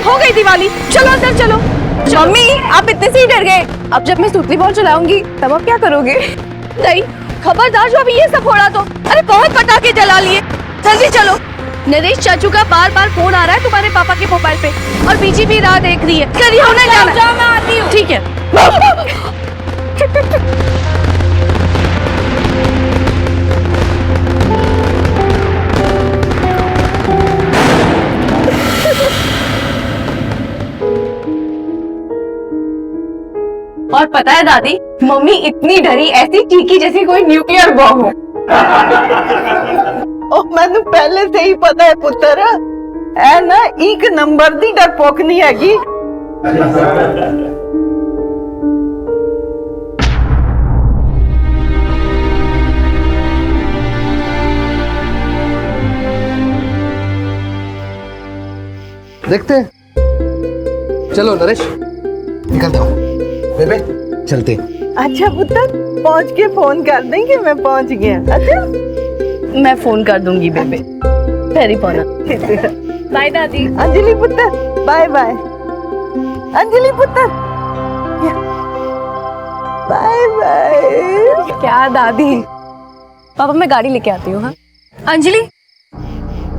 हो गई दिवाली, चलो अंदर चलो। मम्मी आप इतने से ही डर गए, अब जब मैं सूतली बॉल चलाऊंगी तब आप क्या करोगे? नहीं खबरदार जो अभी ये सब फोड़ा तो। अरे बहुत पटाखे जला लिए, जल्दी चलो। नरेश चाचू का बार बार फोन आ रहा है तुम्हारे पापा के मोबाइल पे और बीजी भी राह देख रही है। करिए उन्हें जाना। मैं आती हूँ। ठीक है। और पता है दादी, मम्मी इतनी डरी ऐसी चीखी जैसे कोई न्यूक्लियर बॉम्ब हो। ओ मैंने पहले से ही पता है पुत्र, है ना, एक नंबर दी डरपोक नहीं हैगी। देखते हैं। चलो नरेश निकल जाओ, बेबे चलते। अच्छा पुत्र, पहुंच के फोन कर देंगे मैं पहुंच गया। अच्छा मैं फोन कर दूंगी बेबे। फेरी पौना। बाय दादी। अंजलि पुत्र बाय बाय। अंजलि पुत्र बाय बाय। क्या दादी? पापा मैं गाड़ी लेके आती हूँ। हाँ अंजलि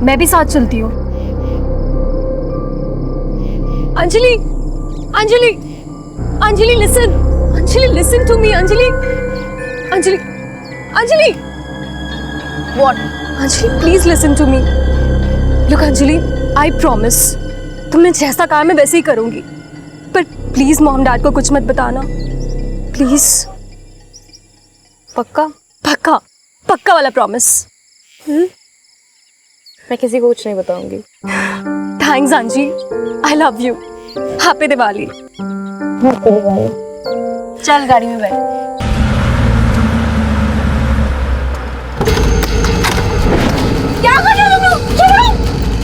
मैं भी साथ चलती हूँ। Anjali Anjali Anjali listen, Anjali listen to me. Anjali Anjali Anjali what? Anjali please listen to me. Look Anjali, I promise तुमने जैसा कहा मैं वैसे ही करूंगी, पर प्लीज मॉम डैड को कुछ मत बताना प्लीज। पक्का? पक्का, पक्का वाला प्रॉमिस। मैं किसी को कुछ नहीं बताऊंगी। थैंक्स अंजी, I love you. Happy Diwali. चल गाड़ी में बैठ। क्या कर रहे हो तुम लोग? छोड़ो,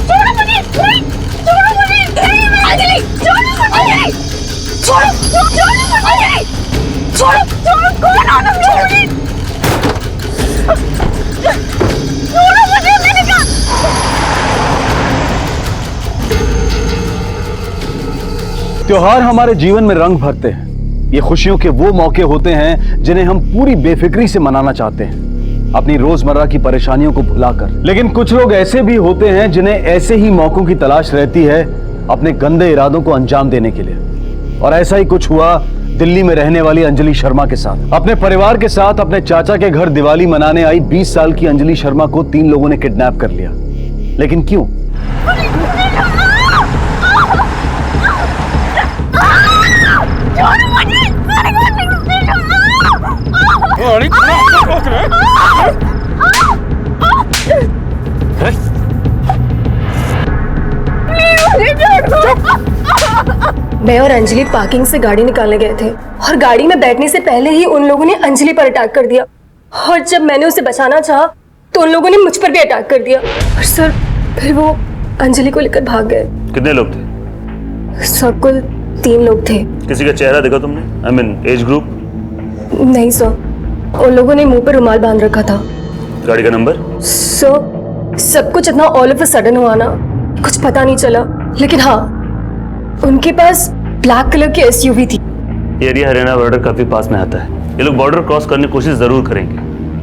छोड़ो मुझे, नहीं, छोड़ो मुझे, नहीं, अंजलि, छोड़ो मुझे, छोड़ो, छोड़ो मुझे, छोड़ो, छोड़ो, कौन हो तुम लोग? छोड़ो मुझे, मैंने कहा। त्योहार हमारे जीवन में रंग भरते हैं। ये खुशियों के वो मौके होते हैं जिन्हें हम पूरी बेफिक्री से मनाना चाहते हैं, अपनी रोजमर्रा की परेशानियों को भुलाकर। लेकिन कुछ लोग ऐसे भी होते हैं जिन्हें ऐसे ही मौकों की तलाश रहती है अपने गंदे इरादों को अंजाम देने के लिए। और ऐसा ही कुछ हुआ दिल्ली में रहने वाली अंजलि शर्मा के साथ। अपने परिवार के साथ अपने चाचा के घर दिवाली मनाने आई 20 साल की अंजलि शर्मा को 3 लोगों ने किडनैप कर लिया। लेकिन क्यों? मैं और अंजलि पार्किंग से गाड़ी निकालने गए थे और गाड़ी में बैठने से पहले ही उन लोगों ने अंजलि पर अटैक कर दिया, और जब मैंने उसे बचाना चाहा तो उन लोगों ने मुझ पर भी अटैक कर दिया। और सर फिर वो अंजलि को लेकर भाग गए। कितने लोग थे? सर कुल 3 लोग थे। किसी का चेहरा देखा तुमने? I mean age group? नहीं सर, उन लोगों ने मुंह पर रुमाल बांध रखा था। गाड़ी का नंबर? सर सब कुछ इतना ऑल ऑफ अ सडन हुआ ना, कुछ पता नहीं चला। लेकिन हाँ, उनके पास ब्लैक कलर की एसयूवी थी। ये एरिया हरियाणा बॉर्डर काफी पास में आता है। ये लोग बॉर्डर क्रॉस करने की कोशिश जरूर करेंगे।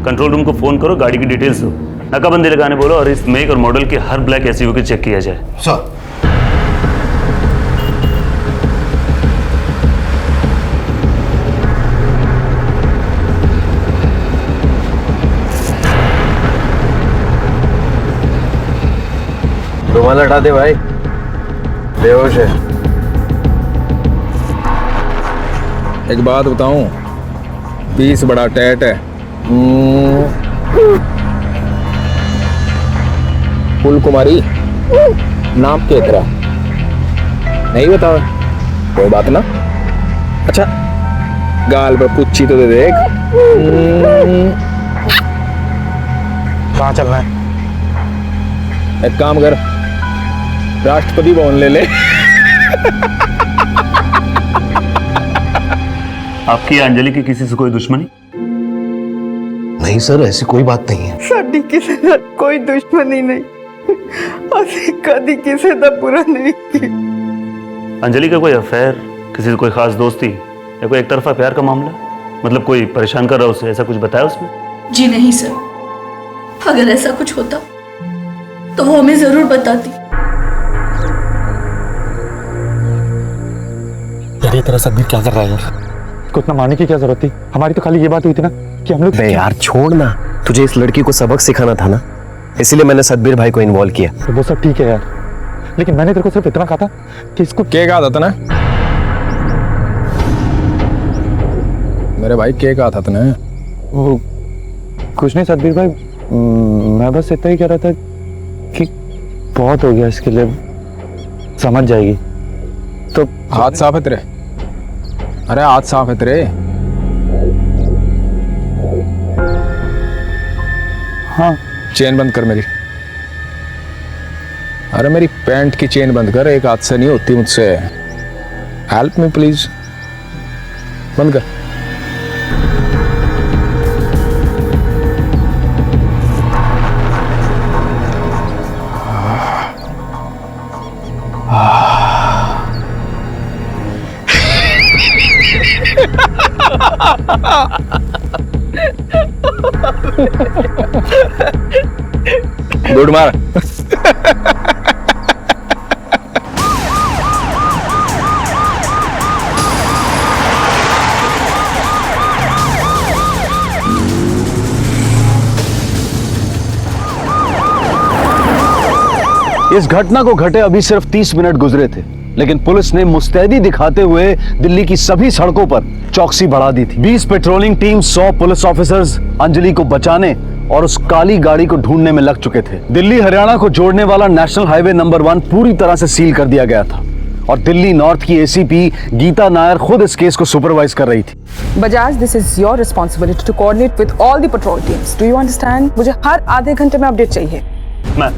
कंट्रोल रूम को फोन करो, गाड़ी की डिटेल्स दो, नाकाबंदी लगाने बोलो और इस मेक और मॉडल के हर ब्लैक एसयूवी को चेक किया जाए। सर रुमाल हटा दे भाई, बेहोश है। एक बात बताऊं, पीस बड़ा टैट है। फूल कुमारी नाम के तरह नहीं बताओ? कोई बात ना। अच्छा गाल पर पुच्छी तो दे देख। कहाँ चलना है? एक काम कर, राष्ट्रपति भवन ले ले। आपकी अंजलि की किसी से कोई दुश्मनी? नहीं सर, ऐसी कोई बात नहीं है। साडी किसी से कोई दुश्मनी नहीं, ਅਸੀਂ कदी किसी का बुरा नहीं की। अंजलि का कोई अफेयर, किसी से कोई खास दोस्ती या कोई एक तरफा प्यार का मामला, मतलब कोई परेशान कर रहा है उसे, ऐसा कुछ बताया उसने? जी नहीं सर, अगर ऐसा कुछ होता तो वो हमें जरूर बताती। यार ये तेरा सदबीर क्या कर रहा है यार? इसको इतना मारने की क्या जरूरत थी? हमारी तो खाली ये बात हुई थी ना कि हम लोग। बे यार छोड़ ना, तुझे इस लड़की को सबक सिखाना था ना, इसीलिए मैंने सदबीर भाई को इन्वॉल्व किया। तो वो सब ठीक है यार, लेकिन मैंने तेरे को सिर्फ इतना कहा था कि इसको। के कहा था ना मेरे भाई, के कहा था तूने? वो कुछ नहीं सदबीर भाई, मैं बस इतना ही कह रहा था कि बहुत हो गया इसके लिए, समझ जाएगी। तो हाथ साफ है तेरे? अरे हाथ साफ है तेरे? हाँ। चेन बंद कर मेरी। अरे मेरी पैंट की चेन बंद कर, एक हाथ से नहीं होती मुझसे। हेल्प मी प्लीज, बंद कर। गुड मार। इस घटना को घटे अभी सिर्फ 30 मिनट गुजरे थे, लेकिन पुलिस ने मुस्तैदी दिखाते हुए दिल्ली की सभी सड़कों पर चौकसी बढ़ा दी थी। 20 patrolling team, 100 police officers Anjali को बचाने और उस काली गाड़ी को ढूंढने में लग चुके थे। दिल्ली हरियाणा को जोड़ने वाला नेशनल हाईवे नंबर 1 पूरी तरह से सील कर दिया गया था और दिल्ली नॉर्थ की एसीपी गीता नायर खुद इस केस को सुपरवाइज कर रही थी। Bajaj, this is your responsibility to coordinate with all the patrol teams. Do you understand? मुझे हर आधे घंटे में अपडेट चाहिए। मैम,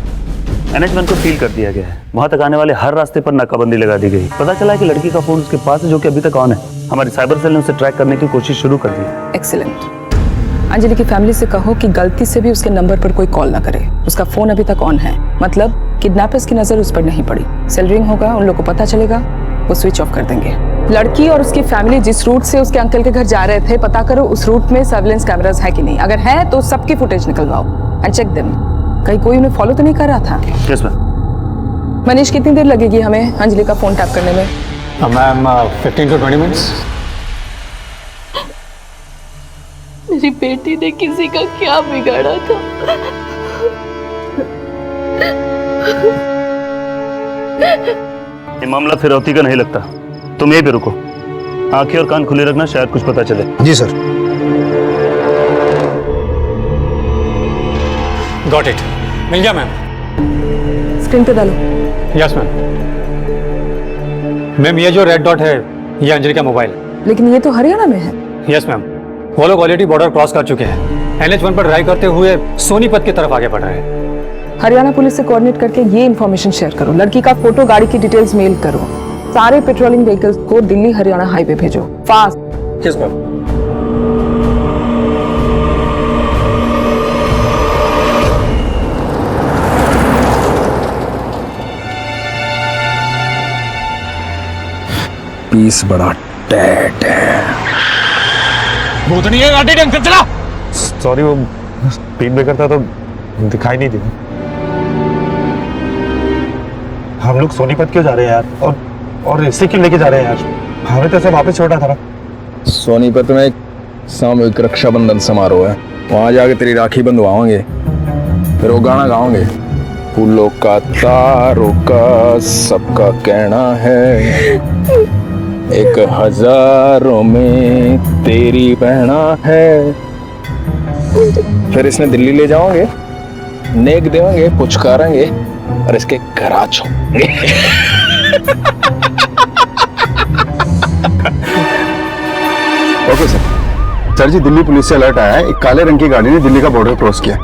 NH1 को सील कर दिया गया है। वहां तक आने वाले हर रास्ते पर नाकाबंदी लगा दी गई। पता चला है कि लड़की का फोन उसके पास है, जो कि अभी तक ऑन है। हमारी साइबर सेल ने उसे ट्रैक करने की कोशिश शुरू कर दी। एक्सीलेंट। अंजलि की फैमिली से कहो कि गलती से भी उसके नंबर पर कोई कॉल ना करे। उसका फोन अभी तक ऑन है, मतलब किडनैपर्स की नजर उस पर नहीं पड़ी। सेल रिंग होगा, उन लोगों को पता चलेगा, वो स्विच ऑफ कर देंगे। लड़की और उसकी फैमिली जिस रूट से उसके अंकल के घर जा रहे थे, पता करो उस रूट में सर्विलेंस कैमरास है कि नहीं। अगर है तो सबकी फुटेज निकलवाओ एंड चेक देम। कहीं कोई उन्हें फॉलो तो नहीं कर रहा था? Yes ma'am. मनीष, कितनी देर लगेगी हमें अंजलि का फोन टैप करने में? Ma'am 15 to 20 minutes. मेरी बेटी ने किसी का क्या बिगाड़ा था? ये मामला फिरौती का नहीं लगता। तुम यहीं पे रुको, आंखें और कान खुले रखना, शायद कुछ पता चले। जी सर। गॉट इट, मिल गया मैम। स्क्रीन पे डालो। Yes ma'am. मैम ये जो रेड डॉट है, ये अंजलि का मोबाइल। लेकिन ये तो हरियाणा में है। यस मैम, वो लोग ऑलरेडी बॉर्डर क्रॉस कर चुके हैं। NH1 पर ड्राइव करते हुए सोनीपत की तरफ आगे बढ़ रहे हैं। हरियाणा पुलिस से कोऑर्डिनेट करके ये इन्फॉर्मेशन शेयर करो। लड़की का फोटो, गाड़ी की डिटेल्स मेल करो। सारे पेट्रोलिंग व्हीकल्स को दिल्ली हरियाणा हाईवे भेजो, फास्ट। Yes ma'am. पीस बड़ा टैट है। भूतनी है गाड़ी, ढंग से चला। सॉरी, वो स्पीड ब्रेकर था तो दिखाई नहीं दिया। हम लोग सोनीपत क्यों जा रहे हैं यार? और इसे क्यों लेके जा रहे हैं यार? हमें तो ऐसे वापस छोड़ा था ना। सोनीपत में एक सामूहिक रक्षाबंधन समारोह है, वहां जाके तेरी राखी बंधवाओगे, फिर वो गाना गाओगे। फूलों का तारों का सबका कहना है, 1000 में तेरी बहना है। फिर इसने दिल्ली ले जाओगे, नेक देंगे, पुचकारेंगे और इसके घरा छोड़ेंगे। ओके सर जी, दिल्ली पुलिस से अलर्ट आया है। एक काले रंग की गाड़ी ने दिल्ली का बॉर्डर क्रॉस किया।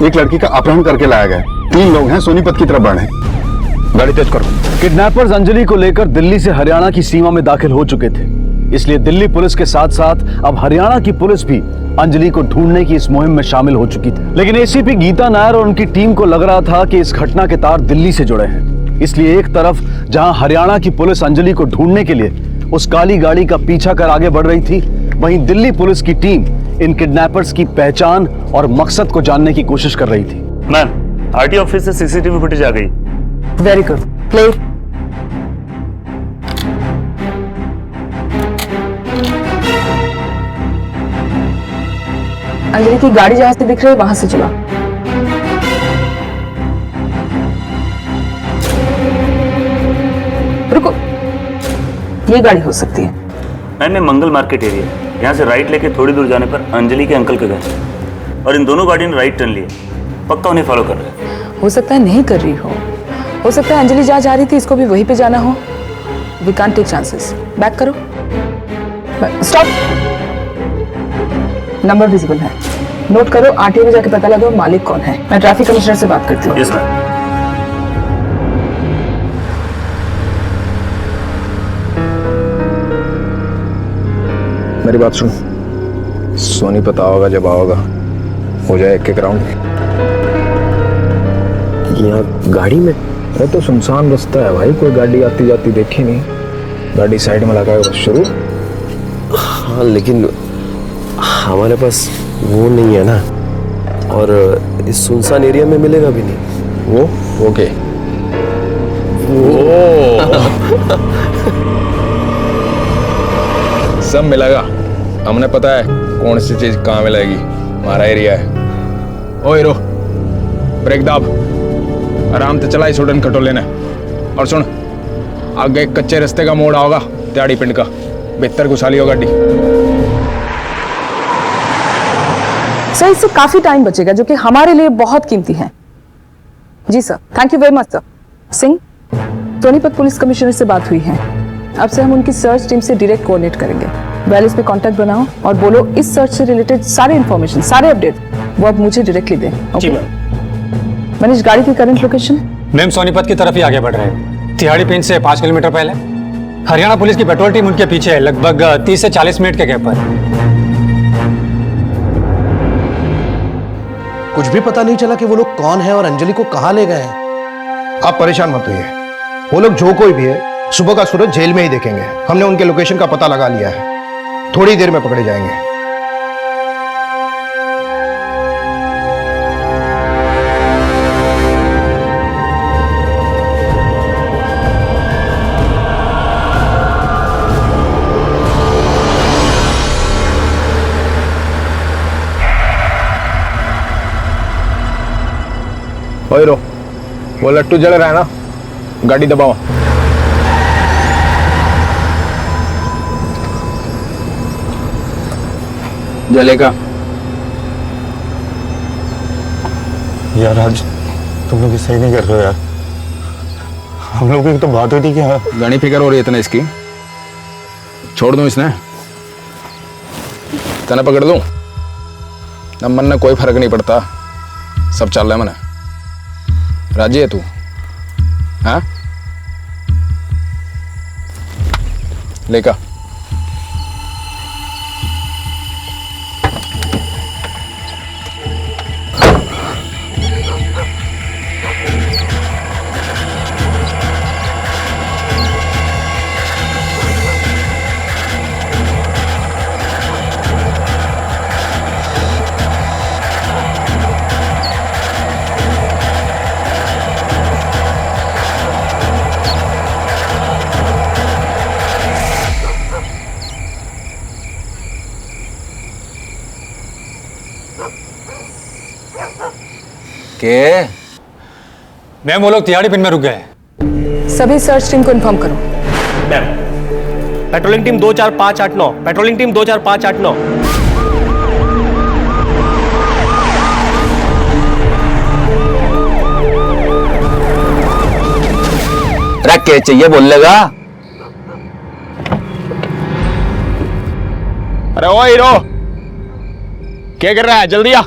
एक लड़की का अपहरण करके लाया गया। 3 लोग हैं, सोनीपत की तरफ बढ़े। गाड़ी तेज करो। किडनैपर्स अंजलि को लेकर दिल्ली से हरियाणा की सीमा में दाखिल हो चुके थे, इसलिए दिल्ली पुलिस के साथ साथ अब हरियाणा की पुलिस भी अंजलि को ढूंढने की इस मुहिम में शामिल हो चुकी थी। लेकिन एसीपी गीता नायर और उनकी टीम को लग रहा था कि इस घटना के तार दिल्ली से जुड़े हैं। इसलिए एक तरफ जहां हरियाणा की पुलिस अंजलि को ढूंढने के लिए उस काली गाड़ी का पीछा कर आगे बढ़ रही थी, वहीं दिल्ली पुलिस की टीम इन किडनैपर्स की पहचान और मकसद को जानने की कोशिश कर रही थी। मैम, आरटी ऑफिस से सीसीटीवी फुटेज आ गई। Very good, play. अंजलि की गाड़ी जहां से दिख रही है वहां से चला। रुको, ये गाड़ी हो सकती है। मैम, ये मंगल मार्केट एरिया, यहाँ से राइट लेके थोड़ी दूर जाने पर अंजलि के अंकल का घर है और इन दोनों गाड़ियों ने राइट टर्न लिया। पक्का उन्हें फॉलो कर रहे हैं। हो सकता है नहीं कर रही हो सकता है अंजलि जहाँ जा रही थी इसको भी वहीं पे जाना हो। We can't take chances. Back करो, स्टॉप। नंबर विजिबल है, नोट करो। आरटीओ में जाके पता लगाओ मालिक कौन है। मैं ट्रैफिक कमिश्नर से बात करती हूँ। Yes ma'am. मेरी बात सुन, सोनीपत आओगा जब आओगा, हो जाए एक राउंड। यहाँ गाड़ी में? अरे तो सुनसान रास्ता है भाई, कोई गाड़ी आती जाती देखी नहीं। गाड़ी साइड में लगाए बस शुरू। हाँ, लेकिन हमारे पास वो नहीं है ना, और इस सुनसान एरिया में मिलेगा भी नहीं। वो ओके सब मिलेगा, हमने पता है कौन सी चीज कहाँ मिलेगी। हमारा एरिया है। ओ हीरो, ब्रेक दाब, आराम से चला स्टूडेंट खटोले ने। और सुन, आगे एक कच्चे रास्ते का मोड़ आओगा त्याड़ी पिंड का, बेहतर घुसा लियो गाड़ी। सर, इससे काफी टाइम बचेगा जो कि हमारे लिए बहुत कीमती है। जी sir, thank you very much sir. Singh, Sonipat police commissioner से बात हुई है। अब से हम उनकी सर्च टीम से डायरेक्ट कोऑर्डिनेट करेंगे। वेल, इस पे कांटेक्ट बनाओ और बोलो इस सर्च से रिलेटेड सारे इंफॉर्मेशन, सारे अपडेट वो अब मुझे डायरेक्टली दें। जी ओके मनीष, गाड़ी की करंट लोकेशन? मैम, सोनीपत की तरफ ही आगे बढ़ रहे हैं, तिहाड़ी पिंड से 5 किलोमीटर पहले। हरियाणा पुलिस की पेट्रोल टीम उनके पीछे है, लगभग 30 से 40 मिनट के गैप पर। कुछ भी पता नहीं चला कि वो लोग कौन है और अंजलि को कहां ले गए हैं। आप परेशान मत होइए, वो लोग जो कोई भी है सुबह का सूरज जेल में ही देखेंगे। हमने उनके लोकेशन का पता लगा लिया है, थोड़ी देर में पकड़े जाएंगे। ओए रो, वो लट्टू जल रहा है ना, गाड़ी दबाओ। जलेगा यार, आज तुम लोग सही नहीं कर रहे हो यार। हम लोगों की तो बात हुई थी कि हाँ। घनी फिक्र हो रही है इतने इसकी, छोड़ दूं इसने, तना पकड़ दूं। अब मन में कोई फर्क नहीं पड़ता, सब चल रहा है मने। राजी है तू? हाँ, लेका के? मैम, वो लोग तिहाड़ी पिंड में रुक गए। सभी सर्च टीम को इन्फॉर्म करो। Ma'am, patrolling team 24589, patrolling team 24589। अरे क्या चाहिए बोल लेगा? अरे ओ हीरो, क्या कर रहा है? जल्दी आ।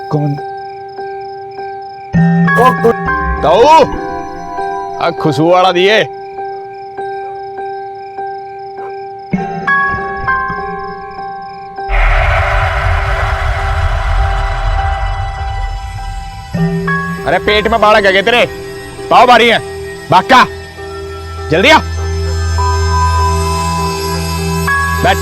कौन? ताऊ, खुशबू वाला दिए। अरे पेट में बाड़ा क्या गए तेरे? पाव भारी है, भाग का, जल्दी आ, बैठ।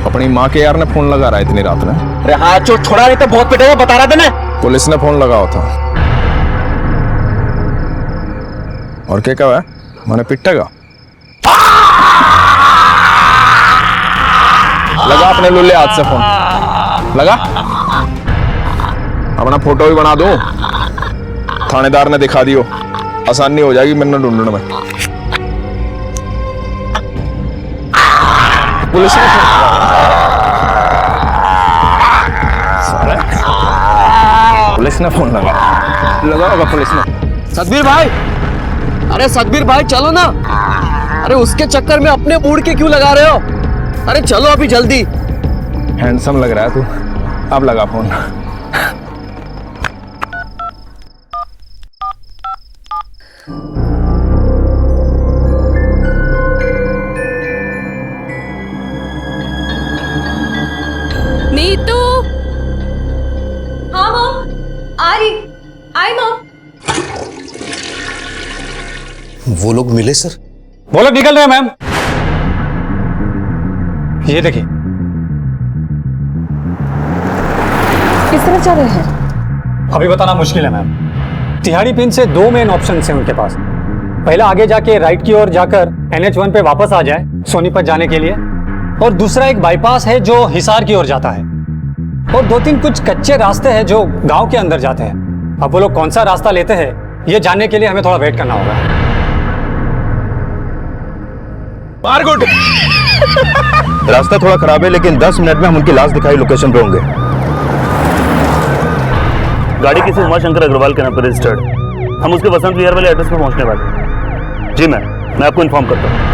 अपनी माँ के यार ने फोन लगा रहा है इतनी रात में। अरे हाँ, जो छोड़ा नहीं तो बहुत पिटेगा, बता रहा था मैं। पुलिस ने फोन लगाया था। और क्या कहा है? मैंने पिटेगा। लगा अपने लुल्ले हाथ से फोन लगा। अपना फोटो भी बना दूं, थानेदार ने दिखा दियो, आसानी हो जाएगी मैंने ढूंढने में। पुलिस ने फोन लगा होगा पुलिस ने। सतबीर भाई, अरे सतबीर भाई चलो ना। अरे उसके चक्कर में अपने मूड के क्यों लगा रहे हो? अरे चलो अभी जल्दी। हैंडसम लग रहा है तू, अब लगा फोन। नीतू। हाँ मॉम, आई मॉम। वो लोग मिले सर? वो लोग निकल रहे हैं मैम। ये देखिए। किस तरह जा रहे हैं? अभी बताना मुश्किल है मैम। तिहाड़ी पिन से 2 मेन ऑप्शन हैं उनके पास। पहला आगे जाके राइट की ओर जाकर NH1 पे वापस आ जाए सोनीपत जाने के लिए, और दूसरा एक बाईपास है जो हिसार की ओर जाता है, और 2-3 कुछ कच्चे रास्ते हैं जो गांव के अंदर जाते हैं। अब वो लोग कौन सा रास्ता लेते हैं ये जानने के लिए हमें थोड़ा वेट करना होगा। मार गुड। रास्ता थोड़ा खराब है लेकिन 10 मिनट में हम उनकी लाश दिखाई लोकेशन पे होंगे। गाड़ी किसी उमाशंकर अग्रवाल के नाम पर रजिस्टर्ड। हम उसके वसंत विहार वाले एड्रेस पर पहुंचने वाले। जी मैम, मैं आपको इन्फॉर्म करता हूँ।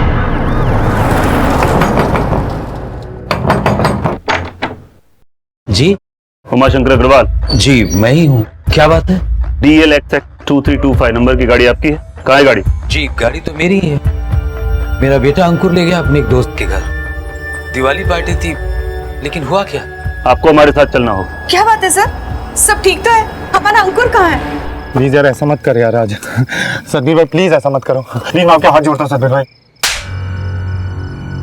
जी उमाशंकर अग्रवाल? जी मैं ही हूँ, क्या बात है? DLXX 2325 नंबर की गाड़ी आपकी है? कहाँ है गाड़ी? जी गाड़ी तो मेरी ही है। मेरा बेटा अंकुर ले गया अपने एक दोस्त के घर, दिवाली पार्टी थी, लेकिन हुआ क्या? आपको हमारे साथ चलना होगा। क्या बात है सर, सब ठीक तो है? हमारा अंकुर कहाँ है? प्लीज यार ऐसा मत कर यार आज। सतबीर भाई प्लीज ऐसा मत करो, प्लीज मैं आपके हाथ जोड़ता हूँ सतबीर भाई।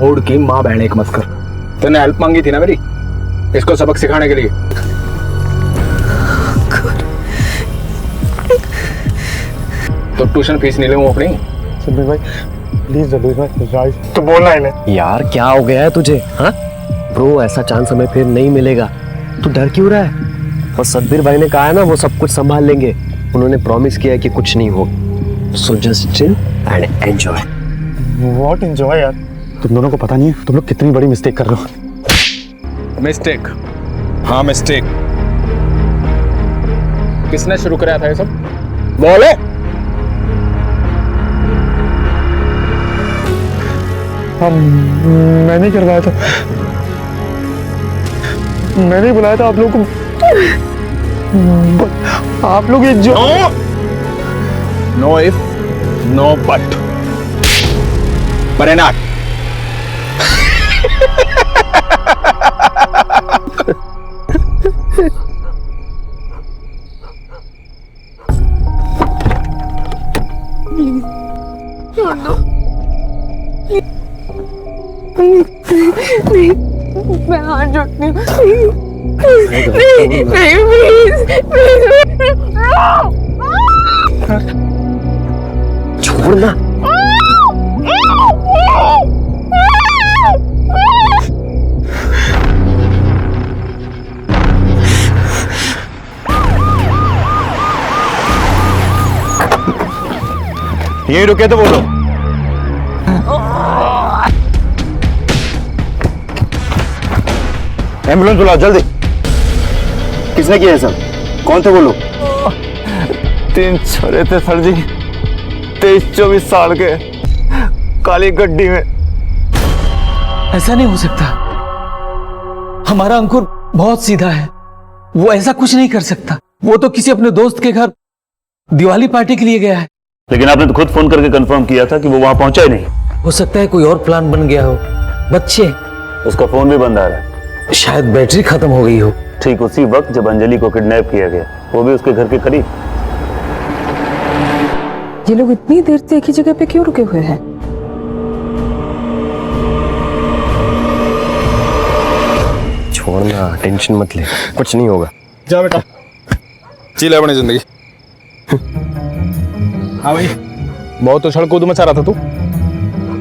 ओड की माँ बहन एक मत कर। तूने हेल्प मांगी थी ना मेरी, इसको सबक सिखाने के लिए। तो ट्यूशन फीस नहीं लूँ अपनी। सतबीर भाई प्लीज सतबीर भाई, तो बोलना है यार क्या हो गया है तुझे? हाँ ब्रो, ऐसा चांस हमें फिर नहीं मिलेगा। तू डर क्यों रहा है? और सतबीर भाई ने कहा है ना वो सब कुछ संभाल लेंगे। उन्होंने प्रॉमिस किया है कि कुछ नहीं होगा। So just chill and enjoy. What enjoy यार? तुम दोनों को पता नहीं है तुम लोग कितनी बड़ी मिस्टेक कर रहे हो। मिस्टेक? हाँ मिस्टेक। किसने शुरू कराया था ये सब? बोले। मैंने करवाया था, मैंने बुलाया था आप लोगों को। आप लोग ये जो no if no but, but not. नहीं, मैं हाथ जोड़ती हूँ। नहीं, प्लीज, छोड़ना। यहीं रुके तो बोलो। एम्बुलेंस बुलाओ जल्दी। किसने किया है सर? कौन थे वो लोग? 3 छोरे थे सर जी, 23-24 साल के, काली गड्डी में। ऐसा नहीं हो सकता, हमारा अंकुर बहुत सीधा है, वो ऐसा कुछ नहीं कर सकता। वो तो किसी अपने दोस्त के घर दिवाली पार्टी के लिए गया है। लेकिन आपने तो खुद फोन करके कंफर्म किया था कि वो वहां पहुंचा ही नहीं। हो सकता है कोई और प्लान बन गया हो। बच्चे, उसका फोन भी बंद आ रहा है। शायद बैटरी खत्म हो गई हो। ठीक उसी वक्त जब अंजलि को किडनैप किया गया, वो भी उसके घर के करीब। ये लोग इतनी देर से एक ही जगह पे क्यों रुके हुए हैं? छोड़ना, टेंशन मत ले, कुछ नहीं होगा। जा बेटा, जी ले अपनी जिंदगी। हाँ भाई, बहुत उछल कूद मचा रहा था तू,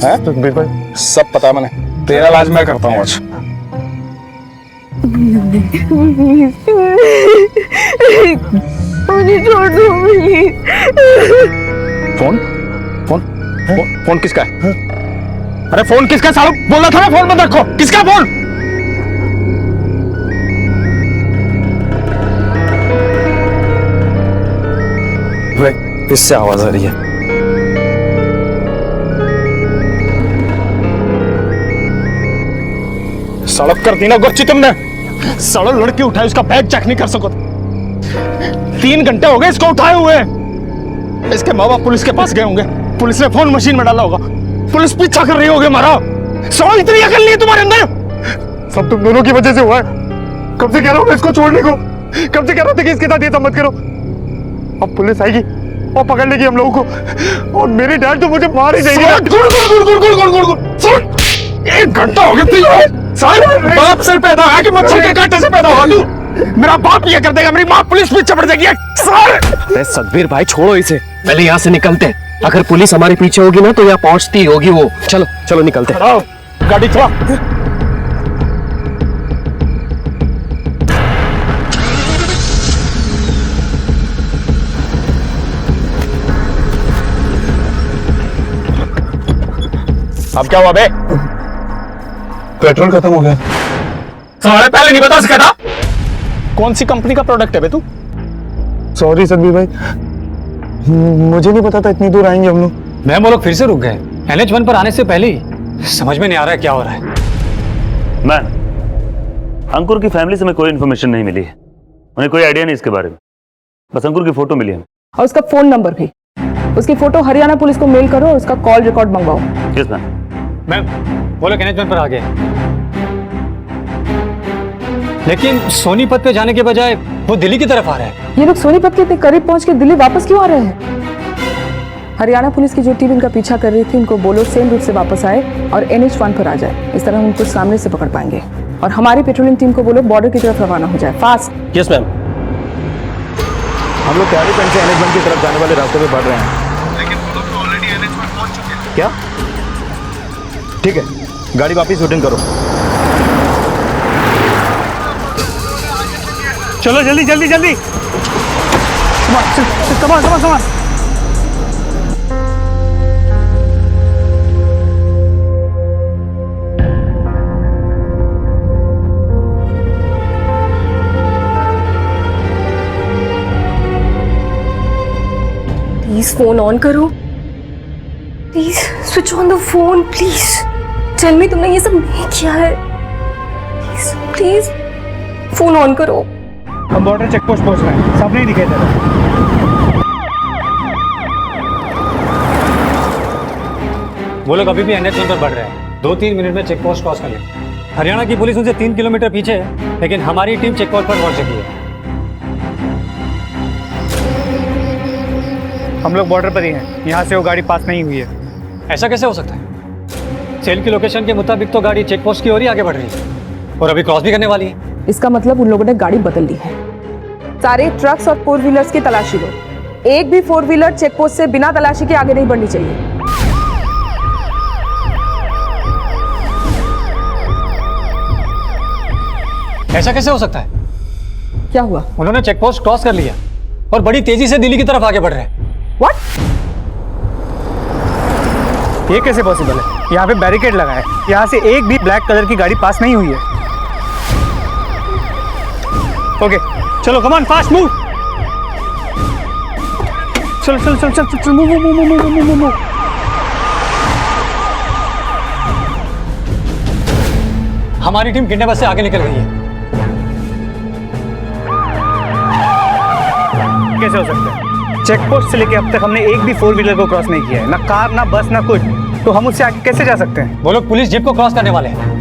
है? तो बिल्कुल सब पता है मैंने। तेरा इलाज मैं करता हूँ आज। मुझे छोड़ दो please. Phone phone phone phone किसका है? अरे फोन किसका है? सालों बोला था ना फोन बंद रखो। किसका फोन? इससे आवाज आ रही है। सड़क कर दी ना गुच्ची तुमने। सालों लड़की उठाई, उसका बैग चेक नहीं कर सको। 3 घंटे हो गए इसको उठाए हुए। इसके माँ बाप पुलिस के पास गए होंगे, पुलिस ने फोन मशीन में डाला होगा, पुलिस पीछा कर रही होगी हमारा। सालों इतनी अकल नहीं है तुम्हारे अंदर। सब तुम दोनों की वजह से हुआ है। कब से कह रहा हूँ मैं इसको छोड़ने को, कब से कह रहा था कि इसके साथ ये सब मत करो। अब पुलिस आएगी और पकड़ लेगी हम लोगों को, और मेरी डैड तो मुझे मार ही देगी। 1 घंटा हो गया। बाप से पैदा हुआ कि मच्छर के कांटे से पैदा हुआ तू? मेरा बाप ये कर देगा, मेरी माँ पुलिस पीछे पड़ जाएगी। अरे सतबीर भाई छोड़ो इसे, पहले यहाँ से निकलते। अगर पुलिस हमारे पीछे होगी ना तो यहाँ पहुंचती होगी वो। चलो चलो निकलते। गाड़ी चला। अब क्या हुआ बे? पेट्रोल खत्म हो गया। साले पहले नहीं बता सका था? कौन सी कंपनी का प्रोडक्ट है बे तू? सॉरी सतबीर भाई, मुझे नहीं पता था इतनी दूर आएंगे हम लोग। मैम वो लोग फिर से रुक गए। NH1 पर आने से पहले ही। समझ में नहीं आ रहा है क्या हो रहा है। मैम, अंकुर की फैमिली से हमें कोई इन्फॉर्मेशन नहीं मिली है। उन्हें कोई आइडिया नहीं इसके बारे में। बस अंकुर की फोटो मिली हमें, और उसका फोन नंबर भी। उसकी फोटो हरियाणा पुलिस को मेल करो और उसका कॉल रिकॉर्ड मंगवाओ। किस मैम? मैम वो लोग NH1 पर आ गए, लेकिन सोनीपत पे जाने के बजाय वो दिल्ली की तरफ आ रहा है। ये लोग सोनीपत के इतने करीब पहुंच के दिल्ली वापस क्यों आ रहे हैं? हरियाणा पुलिस की जो टीम इनका पीछा कर रही थी, उनको बोलो सेम रूट से वापस आए और NH1 पर आ जाए। इस तरह हम उनको सामने से पकड़ पाएंगे। और हमारी पेट्रोलिंग टीम को बोलो बॉर्डर की तरफ रवाना हो जाए, फास्ट। Yes ma'am. हम लोग तैयारी पेन से NH1 की तरफ जाने वाले रास्ते पे बढ़ रहे हैं। लेकिन वो लोग तो ऑलरेडी NH1 पहुंच चुके हैं। क्या? ठीक है, गाड़ी वापस शूटिंग करो। चलो जल्दी जल्दी जल्दी। कमान। प्लीज फोन ऑन करो। Please switch on the phone please. Tell me तुमने ये सब नहीं किया है। प्लीज प्लीज फोन ऑन करो। हम बॉर्डर चेक पोस्ट पहुंच रहे हैं, सामने ही दिखाई दे रहा है। वो लोग अभी भी NH1 पर बढ़ रहे हैं। 2-3 मिनट में चेक पोस्ट क्रॉस कर लेंगे। हरियाणा की पुलिस उनसे 3 किलोमीटर पीछे है, लेकिन हमारी टीम चेक पोस्ट पर पहुंच चुकी है। हम लोग बॉर्डर पर ही हैं, यहाँ से वो गाड़ी पास नहीं हुई है। ऐसा कैसे हो सकता है? सेल की लोकेशन के मुताबिक तो गाड़ी चेक पोस्ट की ओर ही आगे बढ़ रही है और अभी क्रॉस भी करने वाली है। इसका मतलब उन लोगों ने गाड़ी बदल ली है। सारे ट्रक्स और 4 व्हीलर्स की तलाशी लो। एक भी 4 व्हीलर चेक पोस्ट से बिना तलाशी के आगे नहीं बढ़नी चाहिए। ऐसा कैसे हो सकता है? क्या हुआ? उन्होंने चेक पोस्ट क्रॉस कर लिया और बड़ी तेजी से दिल्ली की तरफ आगे बढ़ रहे हैं। What? ये कैसे पॉसिबल है? यहाँ पे बैरिकेड लगा है, यहाँ से एक भी ब्लैक कलर की गाड़ी पास नहीं हुई है। ओके चलो कमान फास्ट मूव। चल चल चल चल चल मूव। हमारी टीम किडनैपर से आगे निकल गई है। कैसे हो सकते हैं? चेक पोस्ट से लेके अब तक हमने एक भी 4 व्हीलर को क्रॉस नहीं किया है, ना कार, ना बस, ना कुछ। तो हम उससे आगे कैसे जा सकते हैं? वो लोग पुलिस जीप को क्रॉस करने वाले हैं।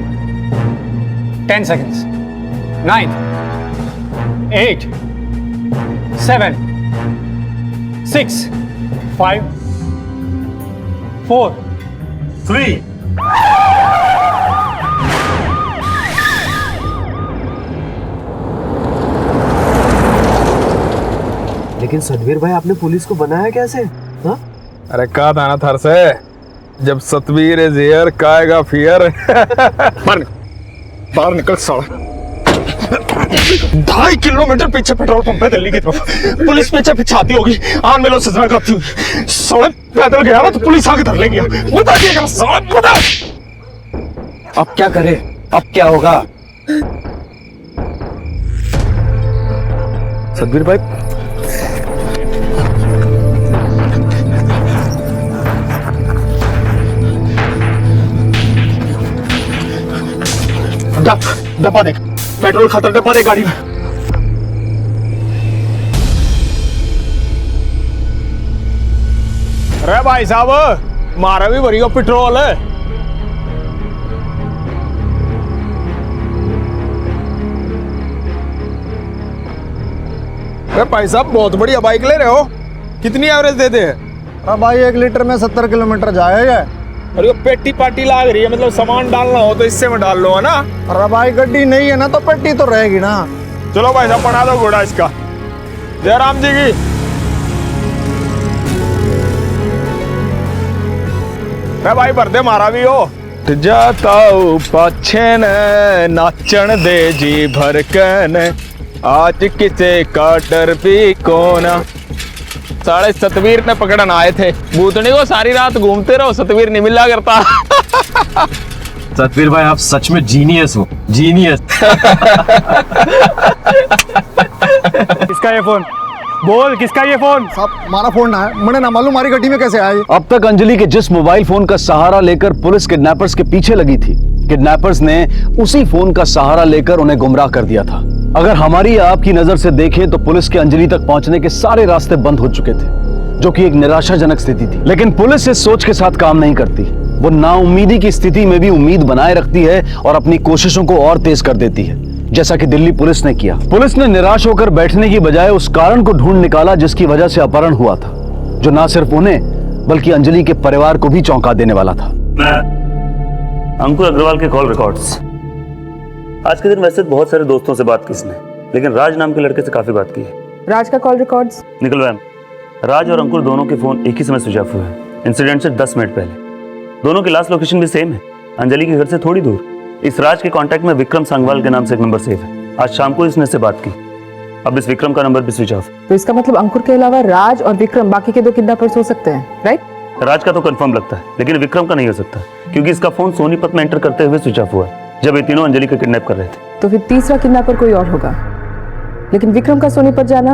10 seconds. 9, 8, 7, 6, 5, 4, 3. लेकिन सतवीर भाई, आपने पुलिस को बनाया कैसे? हाँ? अरे कहा था ना थर से, जब सतवीर इज हियर काएगा फियर। बाहर निकल साला। 2.5 किलोमीटर पीछे पेट्रोल पंप है दिल्ली की तरफ, पुलिस पीछे पीछे आती होगी, आन में लो सजना करती हुई। साले पैदल गया ना तो पुलिस आके धर लेगी। बताइएगा साला, बता। अब क्या करें? अब क्या होगा? सतवीर भाई, डब्बा देख, पेट्रोल खत्म, डब्बा देख गाड़ी में। अरे भाई साहब, मारा भी भरी पेट्रोल है। अरे भाई साहब, बहुत बढ़िया बाइक ले रहे हो, कितनी एवरेज देते हैं? भाई 1 लीटर में 70 किलोमीटर जाएगा। अरे ये पेटी पार्टी लाग रही है, मतलब सामान डालना हो तो इससे में डाल लो, है ना? अरे भाई गड्डी नहीं है ना तो पेटी तो रहेगी ना। चलो भाई साहब, बना दो घोड़ा इसका। जयराम जी की। अरे भाई भर दे, मारा भी हो जाता पाछे नाचन दे जी भरकन, आज किसे का डर भी कोना। साढ़े सतवीर ने पकड़न आए थे, भूतनी को सारी रात घूमते रहो, सतवीर नहीं मिला करता। सतवीर भाई, आप सच में जीनियस हो, जीनियस। किसका ये फोन? बोल, किसका ये फोन? साहब हमारा फोन ना है, मैंने ना मालूम हमारी गड्डी में कैसे आए। अब तक अंजलि के जिस मोबाइल फोन का सहारा लेकर पुलिस किडनैपर्स के पीछे लगी थी, किडनैपर्स ने उसी फोन का सहारा लेकर उन्हें गुमराह कर दिया था। अगर हमारी या आपकी नजर से देखें तो पुलिस के अंजलि तक पहुंचने के सारे रास्ते बंद हो चुके थे, जो कि एक निराशाजनक स्थिति थी। लेकिन पुलिस इस सोच के साथ काम नहीं करती। वो नाउम्मीदी की स्थिति में भी उम्मीद बनाए रखती है और अपनी कोशिशों को और तेज कर देती है, जैसा कि दिल्ली पुलिस ने किया। पुलिस ने निराश होकर बैठने की बजाय उस कारण को ढूंढ निकाला जिसकी वजह से अपहरण हुआ था, जो ना सिर्फ उन्हें बल्कि अंजलि के परिवार को भी चौंका देने वाला था। अंकुर अग्रवाल के कॉल रिकॉर्ड्स। आज के दिन वैसे बहुत सारे दोस्तों से बात की इसने, लेकिन राज नाम के लड़के से काफी बात की है। राज का कॉल रिकॉर्ड्स निकल मैम, राज और अंकुर दोनों के फोन एक ही समय स्विच ऑफ हुए हैं, इंसिडेंट से 10 मिनट पहले। दोनों की लास्ट लोकेशन भी सेम है, अंजलि के घर से थोड़ी दूर। इस राज के कांटेक्ट में विक्रम सांगवाल के नाम से एक नंबर सेव है। आज शाम को इसने से बात की, अब इस विक्रम का नंबर भी स्विच ऑफ। तो इसका मतलब अंकुर के अलावा राज और विक्रम बाकी के 2 किडनैपर्स हो सकते हैं, राइट? राज का तो कंफर्म लगता है, लेकिन विक्रम का नहीं हो सकता, क्योंकि इसका फोन सोनीपत में एंटर करते हुए स्विच ऑफ हुआ है जब ये तीनों अंजलि को किडनैप कर रहे थे। तो फिर तीसरा किडनैपर कोई और होगा, लेकिन विक्रम का सोनीपत जाना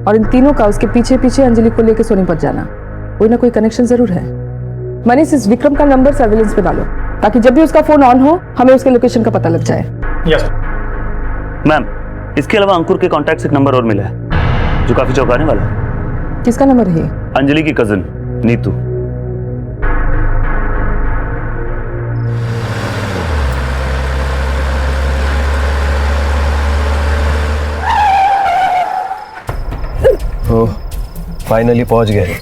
और इन तीनों का उसके पीछे पीछे अंजलि को लेकर सोनीपत जाना, कोई ना कोई कनेक्शन जरूर है। मनीष, इस विक्रम का नंबर सर्विलेंस पे डालो, ताकि जब भी उसका फोन ऑन हो हमें उसके लोकेशन का पता लग जाए। यस मैम, इसके अलावा अंकुर के कॉन्टैक्ट से एक नंबर और मिला है जो काफी चौंकाने वाला है। किसका नंबर है? अंजलि की कजिन नीतू। ओह, फाइनली पहुंच गए।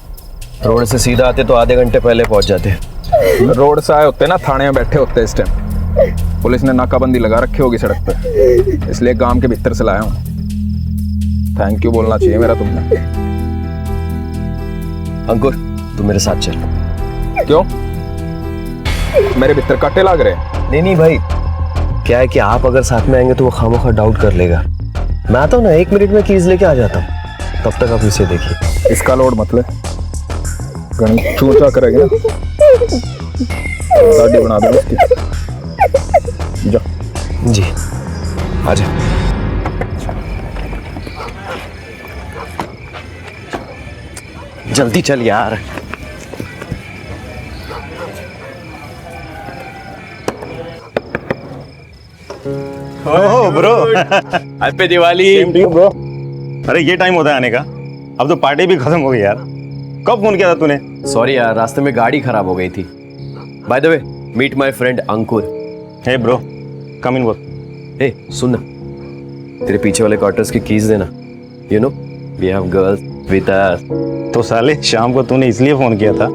रोड से सीधा आते तो आधे घंटे पहले पहुंच जाते। रोड से आए होते ना, थाने में बैठे होते इस टाइम। पुलिस ने नाकाबंदी लगा रखी होगी सड़क पे, इसलिए गांव के भीतर से लाया हूँ। थैंक यू बोलना चाहिए मेरा तुमने। अंकुर, तू मेरे साथ चल। क्यों? मेरे भीतर कांटे लग रहे? नहीं भाई, क्या है कि आप अगर साथ में आएंगे तो वो खामोखा डाउट कर लेगा। मैं आता हूँ ना, 1 मिनट में कीज लेके आ जाता हूँ, तब तक आप इसे देखिए। इसका लोड मतलब गणित चूचा करेगी ना, गाड़ी बना दो इसकी। जा जी, आजा। जल्दी चल यार। Oh bro, happy Diwali. Bro. अरे ये टाइम होता है आने का? अब तो पार्टी भी खत्म हो गई यार। कब फोन किया था तूने? सॉरी यार, रास्ते में गाड़ी खराब हो गई थी। By the way, meet my friend Ankur. Hey bro, come in work. ए सुन ना, तेरे पीछे वाले क्वार्टर्स की कीज देना। You know we have girls with us. तो साले शाम को तूने इसलिए फोन किया था?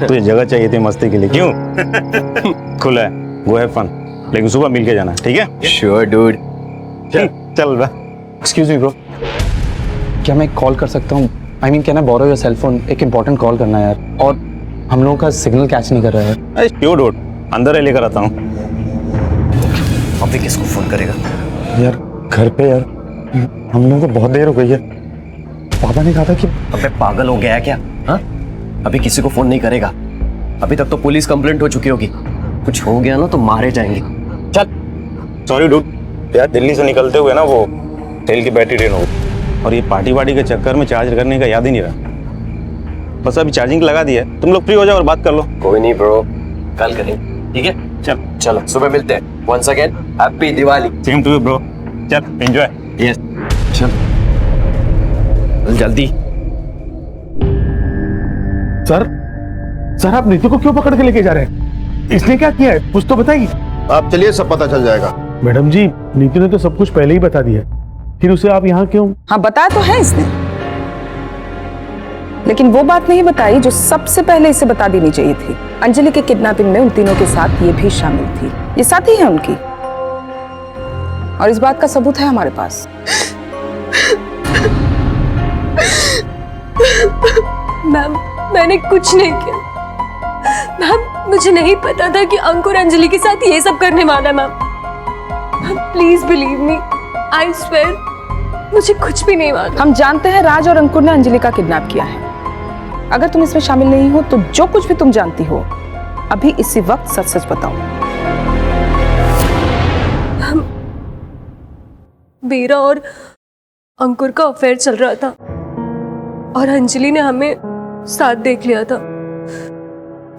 तुझे जगह चाहिए थी मस्ती के लिए, क्यों? खुला है, वो है फन, लेकिन सुबह मिल के जाना, ठीक है? Sure dude. चल बा। एक्सक्यूज मी ब्रो, क्या मैं कॉल कर सकता हूँ? I mean can I borrow your cell phone? एक इंपॉर्टेंट कॉल करना है यार, और हम लोगों का सिग्नल कैच नहीं कर रहा है। अरे श्योर डूड, अंदर है, लेकर आता हूँ। अभी किसको फोन करेगा यार? घर पे यार, हम लोगों को बहुत देर हो गई है। पापा ने कहा था कि... अबे पागल हो गया है क्या? हाँ, अभी किसी को फोन नहीं करेगा। अभी तक तो पुलिस कंप्लेंट हो चुकी होगी। कुछ हो गया ना तो मारे जाएंगे। चल। सॉरी डूड यार, दिल्ली से निकलते हुए ना वो तेल की बैटरी ड्रेन हो गई, और ये पार्टी वार्टी के चक्कर में चार्ज करने का याद ही नहीं रहा। बस अभी चार्जिंग लगा दी है, तुम लोग फ्री हो जाओ और बात कर लो। कोई नहीं ब्रो, कल करेंगे, ठीक है? चलो सुबह मिलते हैं। Once again happy Diwali. Same to you bro. चल एंजॉय। यस चल जल्दी। सर आप नीतू को क्यों पकड़ के लेके जा रहे हैं? इसने क्या किया है, कुछ तो बताइए। आप चलिए, सब पता चल जाएगा। मैडम जी, नीतू ने तो सब कुछ पहले ही बता दिया, फिर उसे आप यहाँ क्यों? हाँ बताया तो है इसने, लेकिन वो बात नहीं बताई जो सबसे पहले इसे बता देनी चाहिए थी। अंजलि के किडनैपिंग में उन तीनों के साथ ये भी शामिल थी। ये साथी है उनकी, और इस बात का सबूत है हमारे पास। मैम, मैंने कुछ नहीं किया। मैम, मुझे नहीं पता था कि अंकुर अंजलि के साथ ये सब करने वाला है। Ma'am, please believe me, I swear, मुझे कुछ भी नहीं मालूम। हम जानते हैं राज और अंकुर ने अंजलि का किडनैप किया है। अगर तुम इसमें शामिल नहीं हो तो जो कुछ भी तुम जानती हो अभी इसी वक्त सच सच बताओ। मेरा और अंकुर का अफेयर चल रहा था, और अंजलि ने हमें साथ देख लिया था।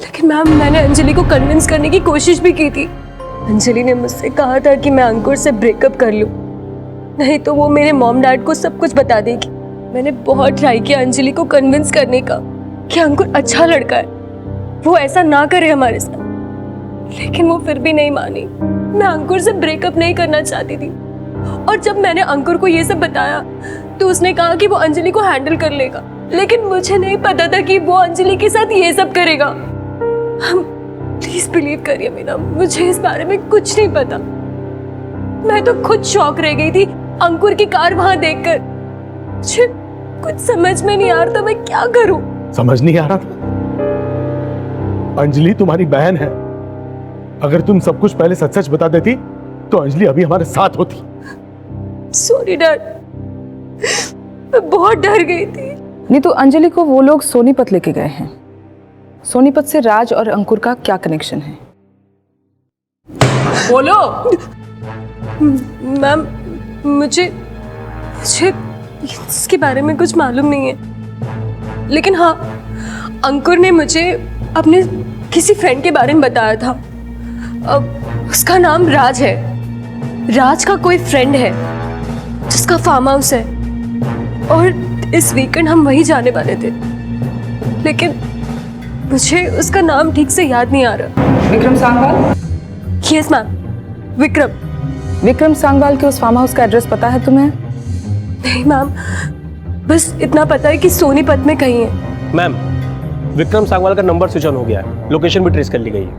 लेकिन मैम, मैंने अंजलि को कन्विंस करने की कोशिश भी की थी। अंजलि ने मुझसे कहा था कि मैं अंकुर से ब्रेकअप कर लूं, नहीं तो वो मेरे मॉम डैड को सब कुछ बता देगी। मैंने बहुत ट्राई किया अंजलि को कन्विंस करने का कि अंकुर अच्छा लड़का है, वो ऐसा ना करे हमारे साथ, लेकिन वो फिर भी नहीं मानी। मैं अंकुर से ब्रेकअप नहीं करना चाहती थी, और जब मैंने अंकुर को ये सब बताया तो उसने कहा कि वो अंजलि को हैंडल कर लेगा, लेकिन मुझे नहीं पता था कि वो अंजलि के साथ ये सब करेगा। प्लीज बिलीव करिए मीना, मुझे इस बारे में कुछ नहीं पता। मैं तो खुद शॉक रह गई थी अंकुर की कार वहां देखकर। मुझे कुछ समझ में नहीं आ रहा था मैं क्या करूं। समझ नहीं आ रहा था? अंजलि तुम्हारी बहन है, अगर तुम सब कुछ पहले सच सच बता देती तो अंजलि अभी हमारे साथ होती। सॉरी डैड, मैं बहुत डर गई थी। नहीं तो अंजलि को वो लोग सोनीपत लेके गए हैं। सोनीपत से राज और अंकुर का क्या कनेक्शन है? बोलो। मैम, मुझे इसके बारे में कुछ मालूम नहीं है, लेकिन हाँ, अंकुर ने मुझे अपने किसी फ्रेंड के बारे में बताया था। उसका नाम राज है। राज का कोई फ्रेंड है जिसका फार्म हाउस है, और इस वीकेंड हम वहीं जाने वाले थे, लेकिन मुझे उसका नाम ठीक से याद नहीं आ रहा। विक्रम सांगवाल? Yes ma'am, Vikram. विक्रम सांगवाल के उस फार्म हाउस का एड्रेस पता है तुम्हें? नहीं मैम, बस इतना पता है कि सोनीपत में कहीं है। मैम, विक्रम सांगवाल का नंबर स्विच ऑन हो गया है, लोकेशन भी ट्रेस कर ली गई है।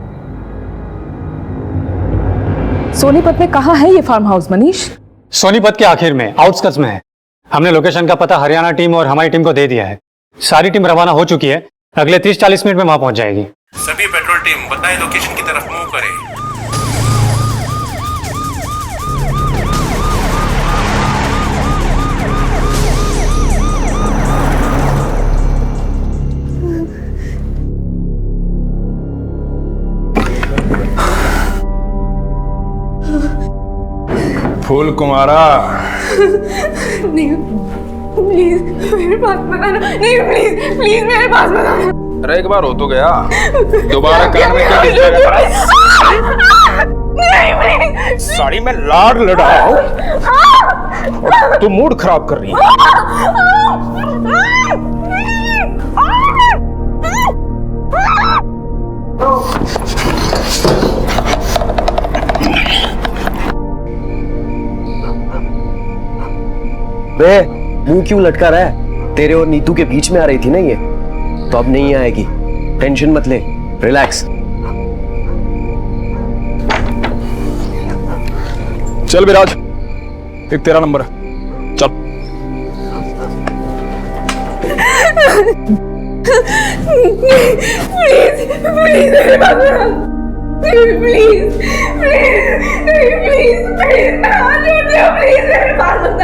सोनीपत में कहाँ है ये फार्म हाउस मनीष? सोनीपत के आखिर में, आउटस्कर्ट्स में है। हमने लोकेशन का पता हरियाणा टीम और हमारी टीम को दे दिया है। सारी टीम रवाना हो चुकी है, अगले 30-40 मिनट में वहां पहुंच जाएगी। सभी पेट्रोल टीम बताएं लोकेशन की तरफ मूव करें। फूल कुमारा। नहीं प्लीज मेरे पास बताना। नहीं प्लीज प्लीज मेरे पास बताना। अरे एक बार हो तो गया, दोबारा करने में क्या दिक्कत है? साड़ी में लाड लड़ाओ, तू मूड खराब कर रही है। बे मुंह क्यों लटका रहा है? तेरे और नीतू के बीच में आ रही थी ना ये, तो अब नहीं आएगी। टेंशन मत ले, रिलैक्स। चल विराज, एक तेरा नंबर है, चल। प्लीज प्लीज मेरे पास प्लीज प्लीज प्लीज प्लीज मैं हाथ जोड़ती हूँ, प्लीज मेरे पास मत।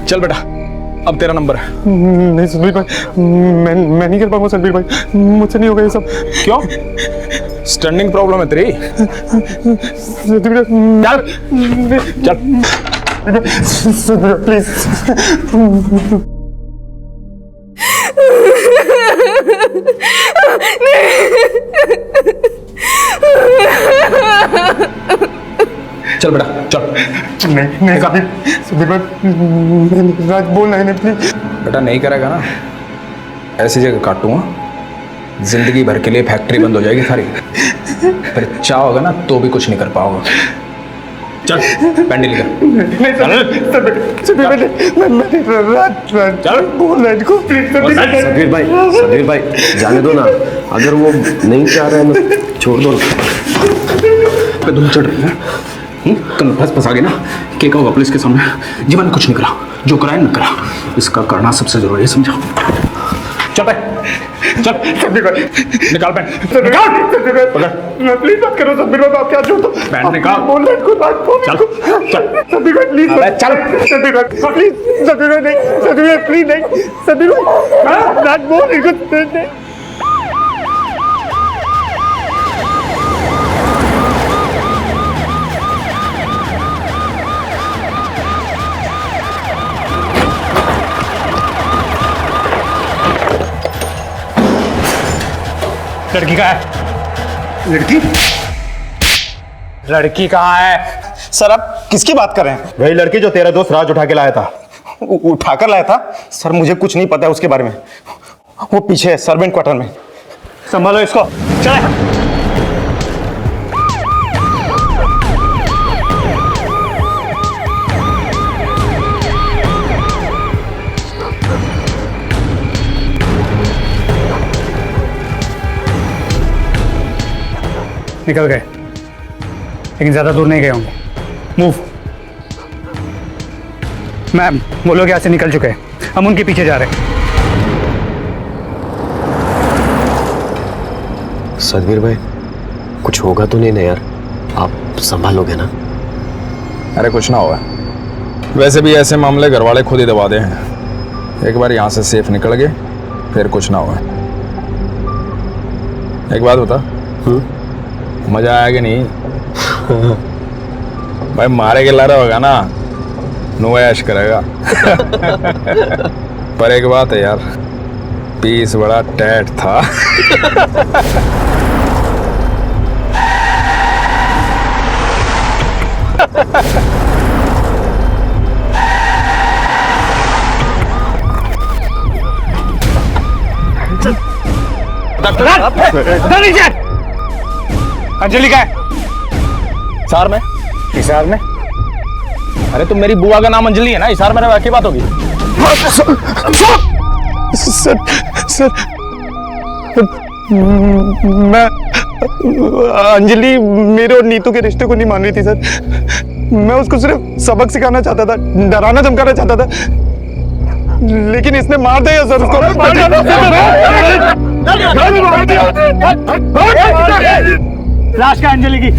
चल बेटा, अब तेरा नंबर है। नहीं सतबीर भाई, मैं नहीं कर पाऊंगा सतबीर भाई, मुझसे नहीं होगा ये सब। क्यों? स्टैंडिंग प्रॉब्लम है तेरी? चल चल प्लीज। चल बेटा चल। नहीं सतबीर भाई, राज बोल नहीं प्लीज। बेटा नहीं करेगा ना, ऐसी जगह काटूंगा, जिंदगी भर के लिए फैक्ट्री बंद हो जाएगी सारी। फिर चाहोगे ना तो भी कुछ नहीं कर पाओगे। चल पैंडी लेकर। सदबीर भाई जाने दो ना, अगर वो नहीं चाह रहे हैं छोड़ दो ना। धूल चढ़ रही है, कल फंसा गए ना, क्या कहोगा पुलिस के सामने? जीवन ने कुछ नहीं करा, जो करा है न करा, इसका करना सबसे जरूरी है, समझा? चल पे, चल सब्बीर भाई निकाल पैंट, निकाल पकड़। प्लीज मत करो सब्बीर भाई, आप क्या छोड़ो, पैंट निकाल। बोल रहे को बात बोल। चल चल सब्बीर भाई प्लीज चल, सब्बीर भाई प्लीज, सब्बीर भाई नहीं, सब्बीर भाई प्लीज नहीं, सब्बीर भाई बात बोल नहीं। लड़की कहाँ है? लड़की कहाँ है? सर आप किसकी बात कर रहे हैं? वही लड़की जो तेरा दोस्त राज उठा के लाया था। उठाकर लाया था? सर मुझे कुछ नहीं पता है उसके बारे में, वो पीछे है सर्वेंट क्वार्टर में। संभालो इसको, चले। निकल गए, लेकिन ज्यादा दूर नहीं गए होंगे। मूव। मैम वो लोग यहाँ से निकल चुके हैं, हम उनके पीछे जा रहे हैं। सदबीर भाई कुछ होगा तो नहीं ना यार, आप संभालोगे ना? अरे कुछ ना होगा, वैसे भी ऐसे मामले घर वाले खुद ही दबा दे हैं। एक बार यहाँ से सेफ निकल गए फिर कुछ ना होगा। एक बात बता, मजा आया कि नहीं? भाई मारे के लारा होगा ना, नो ऐश करेगा। पर एक बात है यार, पीस बड़ा टैट था। अंजलि का है? हिसार में। हिसार में? अरे तुम मेरी बुआ का नाम अंजलि है ना, हिसार में क्या बात होगी? सर मैं अंजलि मेरे और नीतू के रिश्ते को नहीं मान रही थी सर। मैं उसको सिर्फ सबक सिखाना चाहता था, डराना धमकाना चाहता था, लेकिन इसने मार दिया सर उसको। लाश का अंजलि की।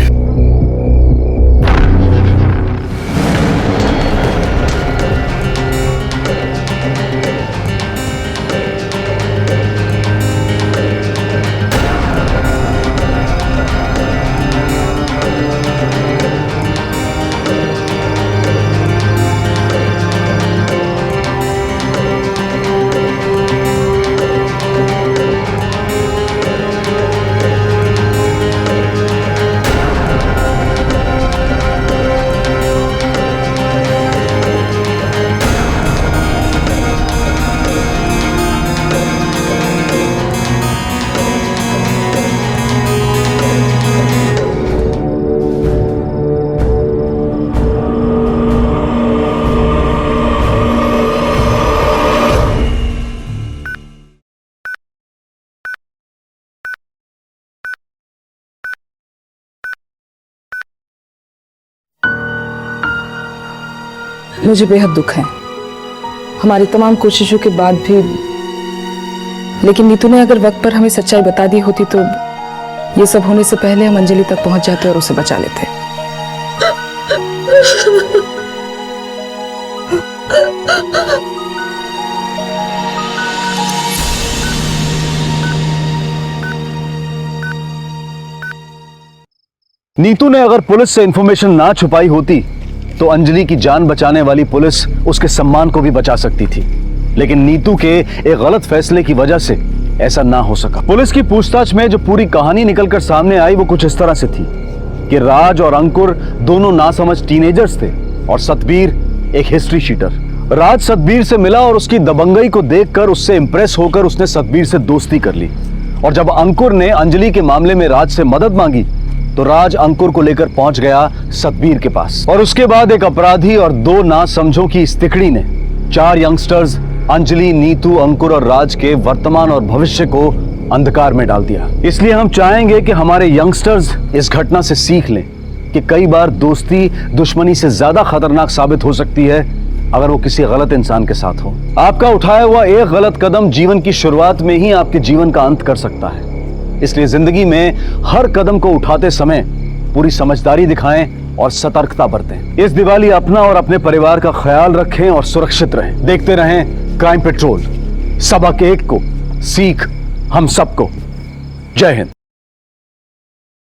मुझे बेहद दुख है हमारी तमाम कोशिशों के बाद भी। लेकिन नीतू ने अगर वक्त पर हमें सच्चाई बता दी होती तो ये सब होने से पहले हम अंजलि तक पहुंच जाते और उसे बचा लेते। नीतू ने अगर पुलिस से इंफॉर्मेशन ना छुपाई होती तो अंजलि की जान बचाने वाली पुलिस उसके सम्मान को भी बचा सकती थी। लेकिन नीतू के एक गलत फैसले की वजह से ऐसा ना हो सका। पुलिस की पूछताछ में जो पूरी कहानी निकलकर सामने आई वो कुछ इस तरह से थी कि राज और अंकुर दोनों नासमझ टीनेजर्स थे और सतबीर एक हिस्ट्री शीटर। राज सतबीर से मिला और उसकी दबंगई को देखकर उससे इंप्रेस होकर उसने सतबीर से दोस्ती कर ली। और जब अंकुर ने अंजलि के मामले में राज से मदद मांगी तो राज अंकुर को लेकर पहुंच गया सतबीर के पास। और उसके बाद एक अपराधी और दो नासमझों की इस तिकड़ी ने 4 यंगस्टर्स अंजलि, नीतू, अंकुर और राज के वर्तमान और भविष्य को अंधकार में डाल दिया। इसलिए हम चाहेंगे कि हमारे यंगस्टर्स इस घटना से सीख लें कि कई बार दोस्ती दुश्मनी से ज्यादा खतरनाक साबित हो सकती है अगर वो किसी गलत इंसान के साथ हो। आपका उठाया हुआ एक गलत कदम जीवन की शुरुआत में ही आपके जीवन का अंत कर सकता है। इसलिए जिंदगी में हर कदम को उठाते समय पूरी समझदारी दिखाएं और सतर्कता बरतें। इस दिवाली अपना और अपने परिवार का ख्याल रखें और सुरक्षित रहें। देखते रहें क्राइम पेट्रोल। सबक एक को, सीख हम सबको। जय हिंद।